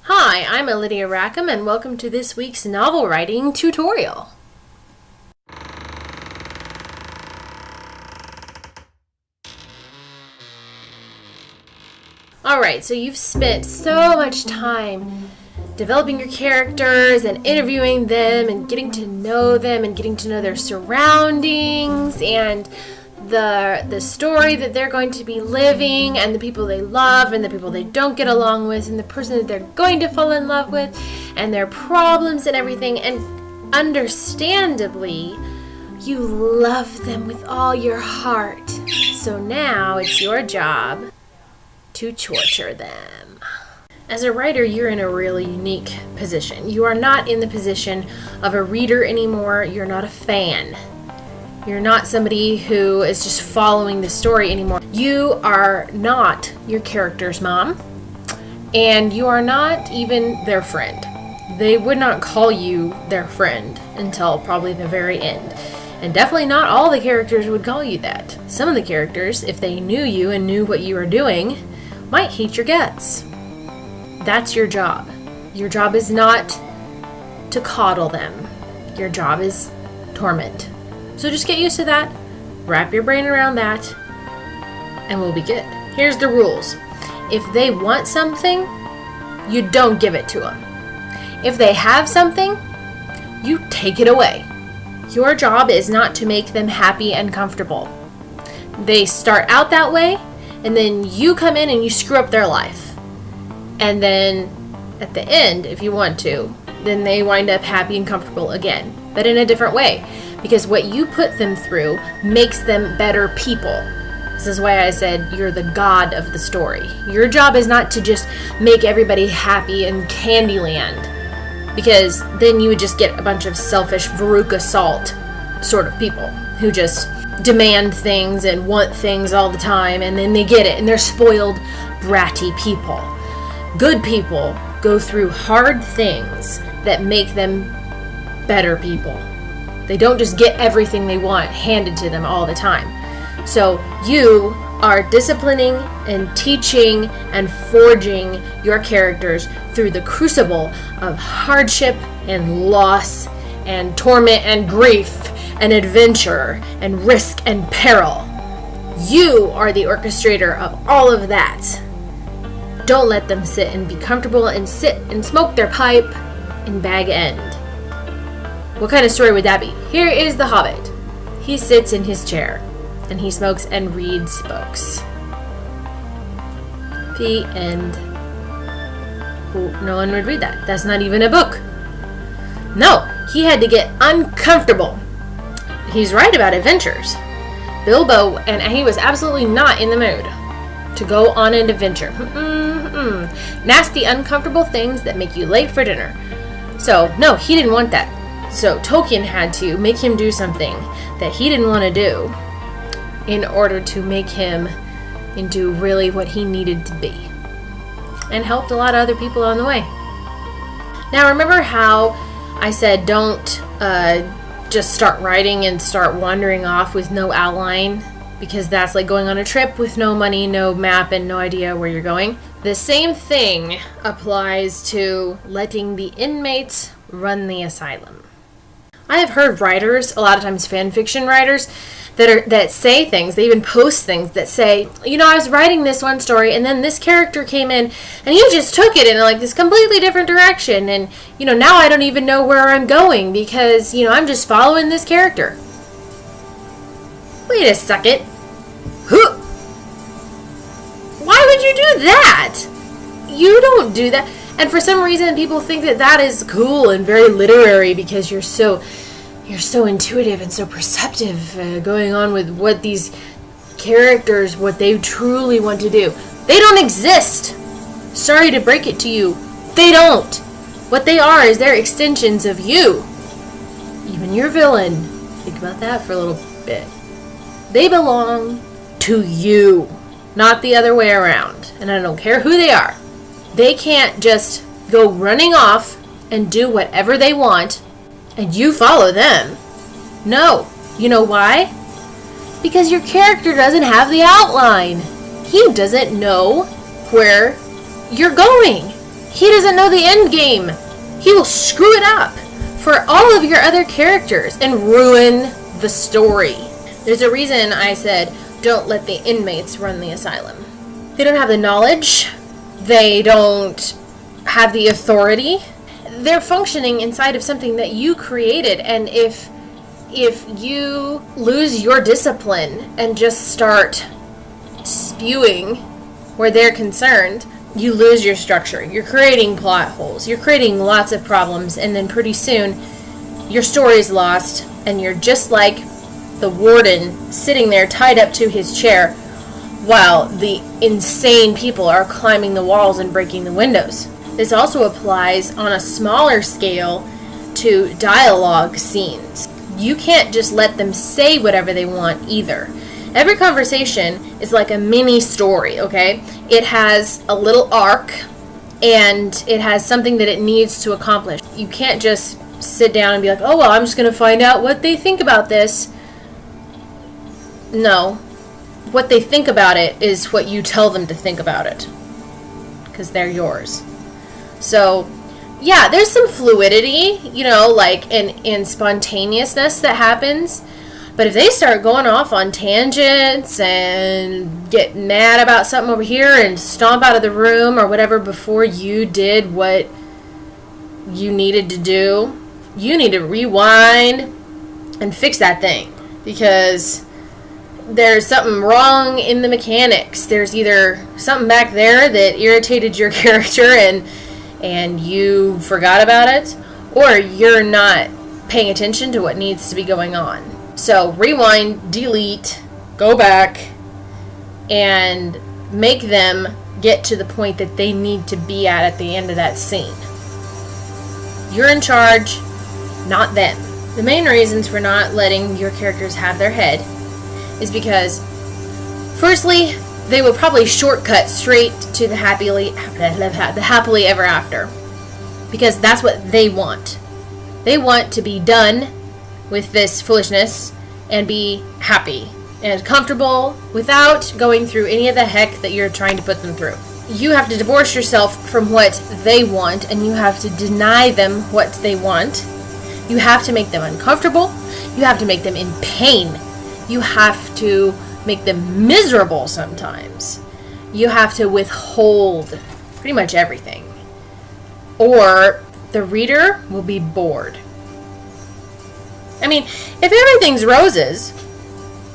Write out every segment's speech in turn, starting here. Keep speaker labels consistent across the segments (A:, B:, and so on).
A: Hi, I'm Alydia Rackham, and welcome to this week's novel writing tutorial. Alright, so you've spent so much time developing your characters and interviewing them and getting to know them and getting to know their surroundings and the story that they're going to be living and the people they love and the people they don't get along with and the person that they're going to fall in love with and their problems and everything. And understandably, you love them with all your heart. So now it's your job to torture them. As a writer, you're in a really unique position. You are not in the position of a reader anymore. You're not a fan. You're not somebody who is just following the story anymore. You are not your character's mom, and you are not even their friend. They would not call you their friend until probably the very end. And definitely not all the characters would call you that. Some of the characters, if they knew you and knew what you were doing, might hate your guts. That's your job. Your job is not to coddle them. Your job is torment. So just get used to that, wrap your brain around that, and we'll be good. Here's the rules. If they want something, you don't give it to them. If they have something, you take it away. Your job is not to make them happy and comfortable. They start out that way, and then you come in and you screw up their life. And then at the end, if you want to, then they wind up happy and comfortable again, but in a different way. Because what you put them through makes them better people. This is why I said you're the god of the story. Your job is not to just make everybody happy in Candyland, because then you would just get a bunch of selfish Veruca Salt sort of people who just demand things and want things all the time, and then they get it, and they're spoiled, bratty people. Good people go through hard things that make them better people. They don't just get everything they want handed to them all the time. So you are disciplining and teaching and forging your characters through the crucible of hardship and loss and torment and grief and adventure and risk and peril. You are the orchestrator of all of that. Don't let them sit and be comfortable and sit and smoke their pipe in Bag End. What kind of story would that be? Here is the Hobbit. He sits in his chair, and he smokes and reads books. The end. No one would read that. That's not even a book. No, he had to get uncomfortable. He's right about adventures. Bilbo, and he was absolutely not in the mood to go on an adventure. Nasty, uncomfortable things that make you late for dinner. So, no, he didn't want that. So Tolkien had to make him do something that he didn't want to do in order to make him into really what he needed to be. And helped a lot of other people on the way. Now remember how I said don't just start writing and start wandering off with no outline, because that's like going on a trip with no money, no map, and no idea where you're going? The same thing applies to letting the inmates run the asylum. I have heard writers, a lot of times fan fiction writers, that say things, they even post things that say, I was writing this one story and then this character came in and he just took it in like this completely different direction, and now I don't even know where I'm going because I'm just following this character. Wait a second. Why would you do that? You don't do that. And for some reason, people think that is cool and very literary because you're so intuitive and so perceptive going on with what these characters, what they truly want to do. They don't exist. Sorry to break it to you. They don't. What they are is they're extensions of you. Even your villain. Think about that for a little bit. They belong to you, not the other way around. And I don't care who they are. They can't just go running off and do whatever they want and you follow them. No. You know why? Because your character doesn't have the outline. He doesn't know where you're going. he doesn't know the end game. He will screw it up for all of your other characters and ruin the story. There's a reason I said, don't let the inmates run the asylum. They don't have the knowledge. They don't have the authority. They're functioning inside of something that you created, and if you lose your discipline and just start spewing where they're concerned, you lose your structure. You're creating plot holes. You're creating lots of problems, and then pretty soon your story's lost, and you're just like the warden sitting there tied up to his chair while the insane people are climbing the walls and breaking the windows. This also applies on a smaller scale to dialogue scenes. You can't just let them say whatever they want either. Every conversation is like a mini story, okay? It has a little arc, and it has something that it needs to accomplish. You can't just sit down and be like, oh, well, I'm just going to find out what they think about this. No. What they think about it is what you tell them to think about it, because they're yours. So, yeah, there's some fluidity, like in spontaneousness that happens. But if they start going off on tangents and get mad about something over here and stomp out of the room or whatever before you did what you needed to do, you need to rewind and fix that thing, because there's something wrong in the mechanics. There's either something back there that irritated your character and you forgot about it, or you're not paying attention to what needs to be going on. So rewind, delete, go back, and make them get to the point that they need to be at the end of that scene. You're in charge, not them. The main reasons for not letting your characters have their head is because, firstly, they will probably shortcut straight to the happily ever after, because that's what they want. They want to be done with this foolishness and be happy and comfortable without going through any of the heck that you're trying to put them through. You have to divorce yourself from what they want, and you have to deny them what they want. You have to make them uncomfortable. You have to make them in pain. You have to make them miserable sometimes. You have to withhold pretty much everything, or the reader will be bored. I mean, if everything's roses,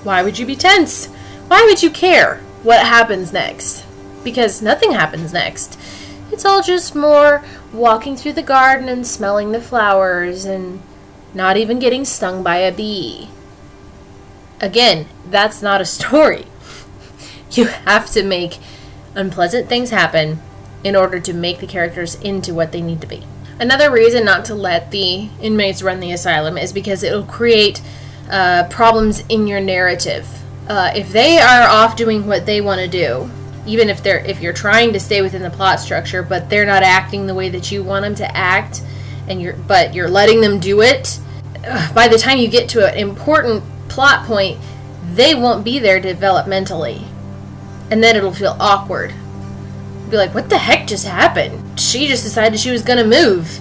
A: why would you be tense? Why would you care what happens next? Because nothing happens next. It's all just more walking through the garden and smelling the flowers and not even getting stung by a bee. Again, that's not a story. You have to make unpleasant things happen in order to make the characters into what they need to be. Another reason not to let the inmates run the asylum is because it'll create problems in your narrative. If they are off doing what they want to do, even if you're trying to stay within the plot structure, but they're not acting the way that you want them to act, but you're letting them do it, by the time you get to an important plot point, they won't be there developmentally, and then it'll feel awkward. Be like, what the heck just happened? She just decided she was gonna move.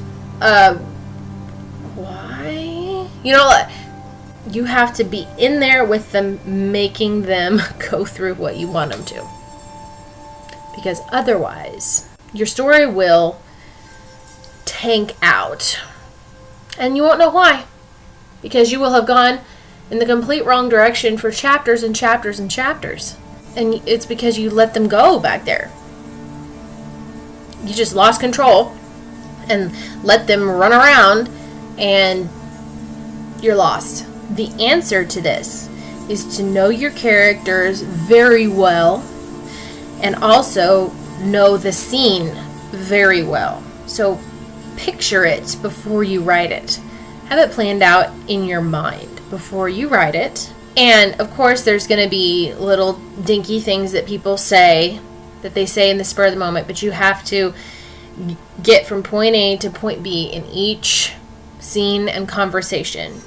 A: Why? You have to be in there with them, making them go through what you want them to. Because otherwise, your story will tank out. And you won't know why. Because you will have gone in the complete wrong direction for chapters and chapters and chapters. And it's because you let them go back there. You just lost control and let them run around, and you're lost. The answer to this is to know your characters very well and also know the scene very well. So picture it before you write it. Have it planned out in your mind before you write it. And of course there's going to be little dinky things that people say, that they say in the spur of the moment, but you have to get from point A to point B in each scene and conversation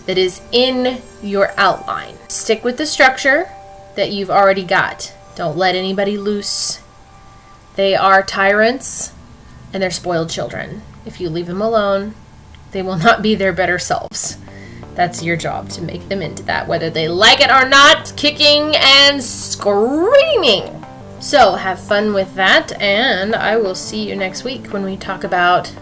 A: that is in your outline. Stick with the structure that you've already got. Don't let anybody loose. They are tyrants, and they're spoiled children. If you leave them alone, they will not be their better selves. That's your job, to make them into that, whether they like it or not, kicking and screaming. So have fun with that, and I will see you next week when we talk about